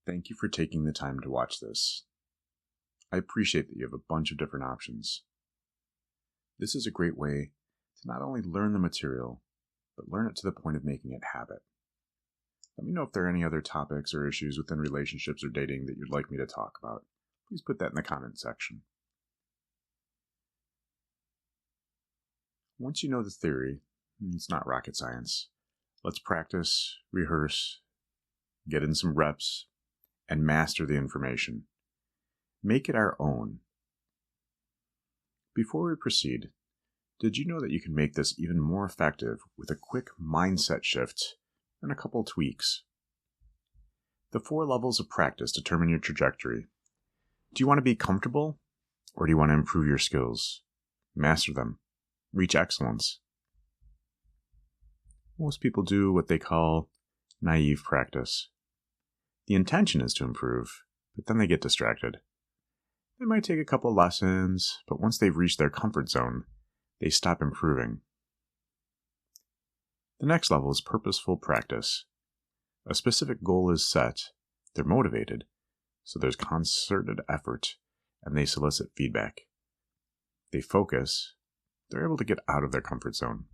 Thank you for taking the time to watch this. I appreciate that you have a bunch of different options. This is a great way to not only learn the material, but learn it to the point of making it habit. Let me know if there are any other topics or issues within relationships or dating that you'd like me to talk about. Please put that in the comment section. Once you know the theory, it's not rocket science. Let's practice, rehearse, get in some reps, and master the information. Make it our own. Before we proceed, did you know that you can make this even more effective with a quick mindset shift and a couple tweaks? The 4 levels of practice determine your trajectory. Do you want to be comfortable, or do you want to improve your skills? Master them. Reach excellence. Most people do what they call naive practice. The intention is to improve, but then they get distracted. They might take a couple lessons, but once they've reached their comfort zone, they stop improving. The next level is purposeful practice. A specific goal is set, they're motivated, so there's concerted effort, and they solicit feedback. They focus, they're able to get out of their comfort zone.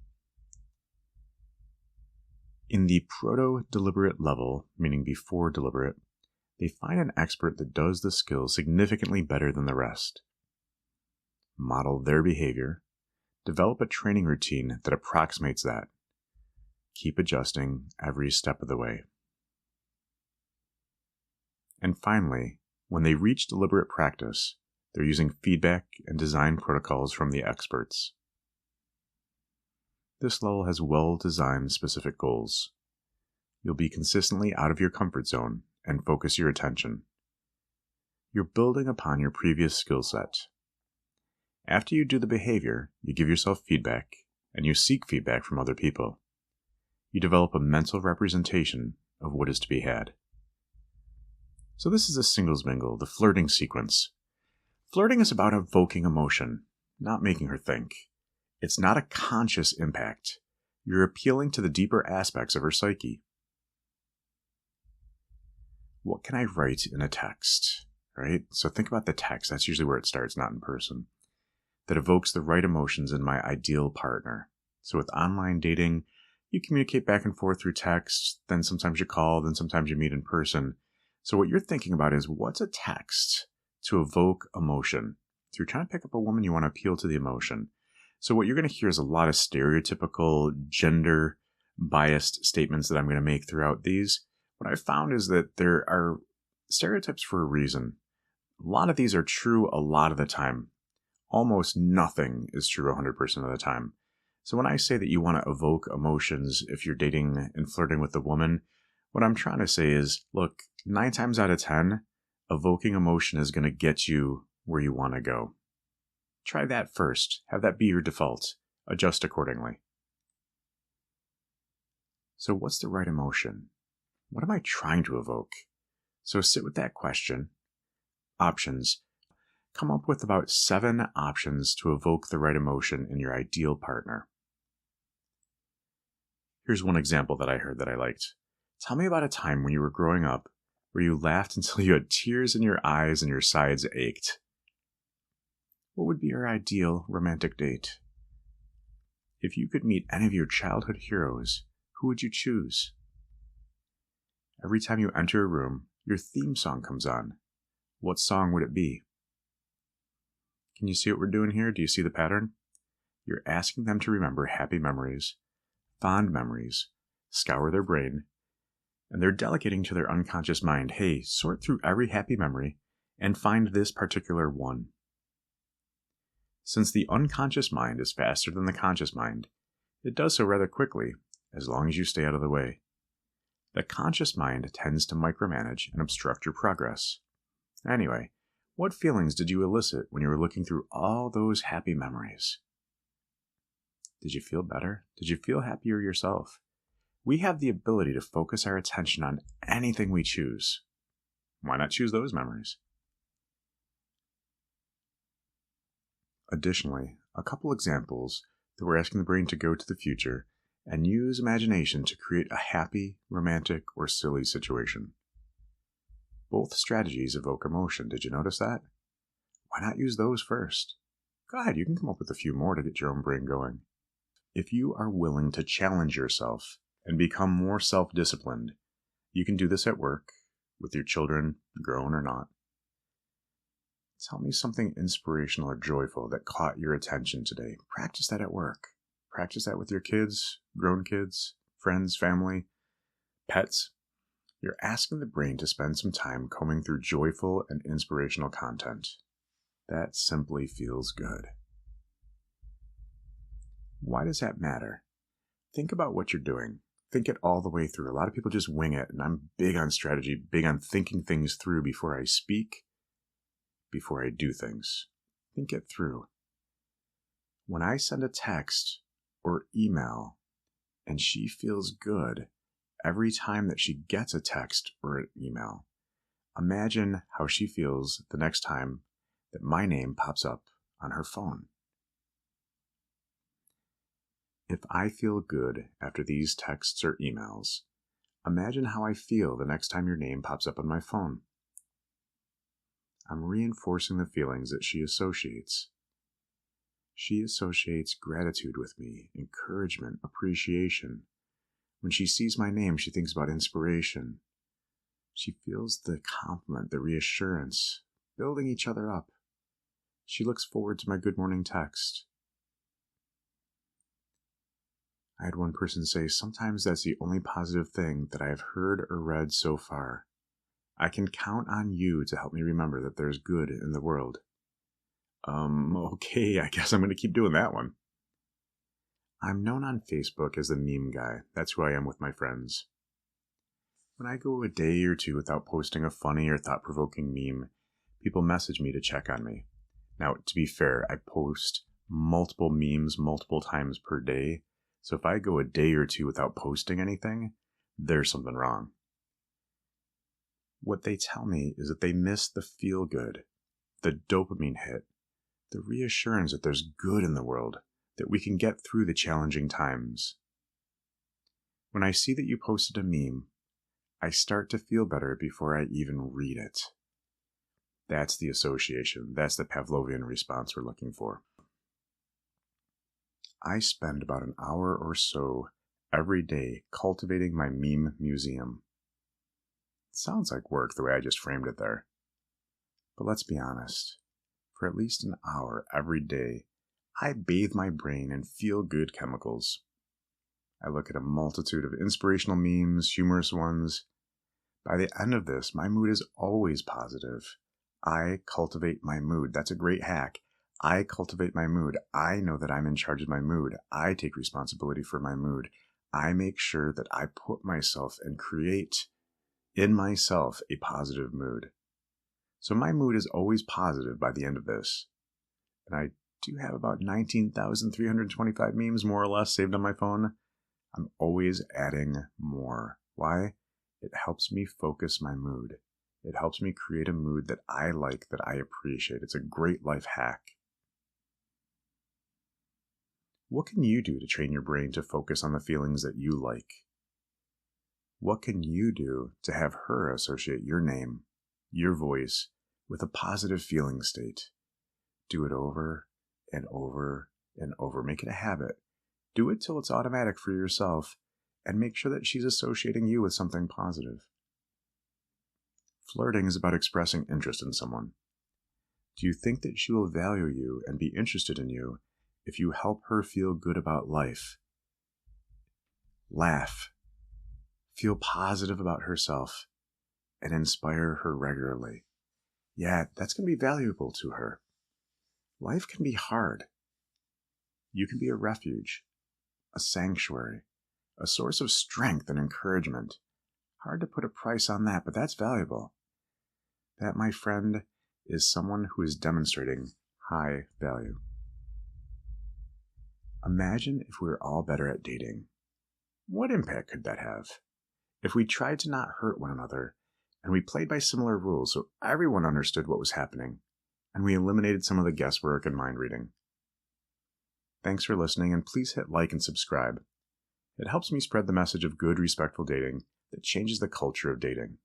In the proto-deliberate level, meaning before deliberate, they find an expert that does the skill significantly better than the rest. Model their behavior. Develop a training routine that approximates that. Keep adjusting every step of the way. And finally, when they reach deliberate practice, they're using feedback and design protocols from the experts. This level has well-designed specific goals. You'll be consistently out of your comfort zone and focus your attention. You're building upon your previous skill set. After you do the behavior, you give yourself feedback, and you seek feedback from other people. You develop a mental representation of what is to be had. So this is a Singles Mingle, the flirting sequence. Flirting is about evoking emotion, not making her think. It's not a conscious impact. You're appealing to the deeper aspects of her psyche. What can I write in a text, right? So think about the text. That's usually where it starts, not in person. That evokes the right emotions in my ideal partner. So with online dating, you communicate back and forth through text, then sometimes you call, then sometimes you meet in person. So what you're thinking about is, what's a text to evoke emotion? So you're trying to pick up a woman, you want to appeal to the emotion. So what you're going to hear is a lot of stereotypical, gender-biased statements that I'm going to make throughout these. What I've found is that there are stereotypes for a reason. A lot of these are true a lot of the time. Almost nothing is true 100% of the time. So when I say that you want to evoke emotions if you're dating and flirting with a woman, what I'm trying to say is, look, 9 times out of 10, evoking emotion is going to get you where you want to go. Try that first. Have that be your default. Adjust accordingly. So what's the right emotion? What am I trying to evoke? So sit with that question. Options. Come up with about 7 options to evoke the right emotion in your ideal partner. Here's one example that I heard that I liked. Tell me about a time when you were growing up where you laughed until you had tears in your eyes and your sides ached. What would be your ideal romantic date? If you could meet any of your childhood heroes, who would you choose? Every time you enter a room, your theme song comes on. What song would it be? Can you see what we're doing here? Do you see the pattern? You're asking them to remember happy memories, fond memories, scour their brain, and they're delegating to their unconscious mind, hey, sort through every happy memory and find this particular one. Since the unconscious mind is faster than the conscious mind, it does so rather quickly, as long as you stay out of the way. The conscious mind tends to micromanage and obstruct your progress. Anyway, what feelings did you elicit when you were looking through all those happy memories? Did you feel better? Did you feel happier yourself? We have the ability to focus our attention on anything we choose. Why not choose those memories? Additionally, a couple examples that we're asking the brain to go to the future and use imagination to create a happy, romantic, or silly situation. Both strategies evoke emotion. Did you notice that? Why not use those first? Go ahead, you can come up with a few more to get your own brain going. If you are willing to challenge yourself and become more self-disciplined, you can do this at work, with your children, grown or not. Tell me something inspirational or joyful that caught your attention today. Practice that at work. Practice that with your kids, grown kids, friends, family, pets. You're asking the brain to spend some time combing through joyful and inspirational content. That simply feels good. Why does that matter? Think about what you're doing. Think it all the way through. A lot of people just wing it, and I'm big on strategy, big on thinking things through before I speak, before I do things. Think it through. When I send a text or email and she feels good every time that she gets a text or an email, imagine how she feels the next time that my name pops up on her phone. If I feel good after these texts or emails, imagine how I feel the next time your name pops up on my phone. I'm reinforcing the feelings that she associates. She associates gratitude with me, encouragement, appreciation. When she sees my name, she thinks about inspiration. She feels the compliment, the reassurance, building each other up. She looks forward to my good morning text. I had one person say, sometimes that's the only positive thing that I have heard or read so far. I can count on you to help me remember that there's good in the world. Okay, I guess I'm going to keep doing that one. I'm known on Facebook as the meme guy. That's who I am with my friends. When I go a day or two without posting a funny or thought-provoking meme, people message me to check on me. Now, to be fair, I post multiple memes multiple times per day, so if I go a day or two without posting anything, there's something wrong. What they tell me is that they miss the feel-good, the dopamine hit, the reassurance that there's good in the world, that we can get through the challenging times. When I see that you posted a meme, I start to feel better before I even read it. That's the association. That's the Pavlovian response we're looking for. I spend about an hour or so every day cultivating my meme museum. It sounds like work the way I just framed it there. But let's be honest. For at least an hour every day, I bathe my brain in feel-good chemicals. I look at a multitude of inspirational memes, humorous ones. By the end of this, my mood is always positive. I cultivate my mood. That's a great hack. I cultivate my mood. I know that I'm in charge of my mood. I take responsibility for my mood. I make sure that I put myself and create in myself a positive mood. So my mood is always positive by the end of this. And I do have about 19,325 memes, more or less, saved on my phone. I'm always adding more. Why? It helps me focus my mood. It helps me create a mood that I like, that I appreciate. It's a great life hack. What can you do to train your brain to focus on the feelings that you like? What can you do to have her associate your name, your voice, with a positive feeling state? Do it over and over and over. Make it a habit. Do it till it's automatic for yourself, and make sure that she's associating you with something positive. Flirting is about expressing interest in someone. Do you think that she will value you and be interested in you if you help her feel good about life? Laugh. Feel positive about herself and inspire her regularly. Yeah, that's going to be valuable to her. Life can be hard. You can be a refuge, a sanctuary, a source of strength and encouragement. Hard to put a price on that, but that's valuable. That, my friend, is someone who is demonstrating high value. Imagine if we were all better at dating. What impact could that have? If we tried to not hurt one another, and we played by similar rules so everyone understood what was happening, and we eliminated some of the guesswork and mind reading. Thanks for listening, and please hit like and subscribe. It helps me spread the message of good, respectful dating that changes the culture of dating.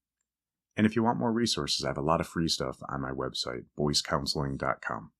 And if you want more resources, I have a lot of free stuff on my website, voicecounseling.com.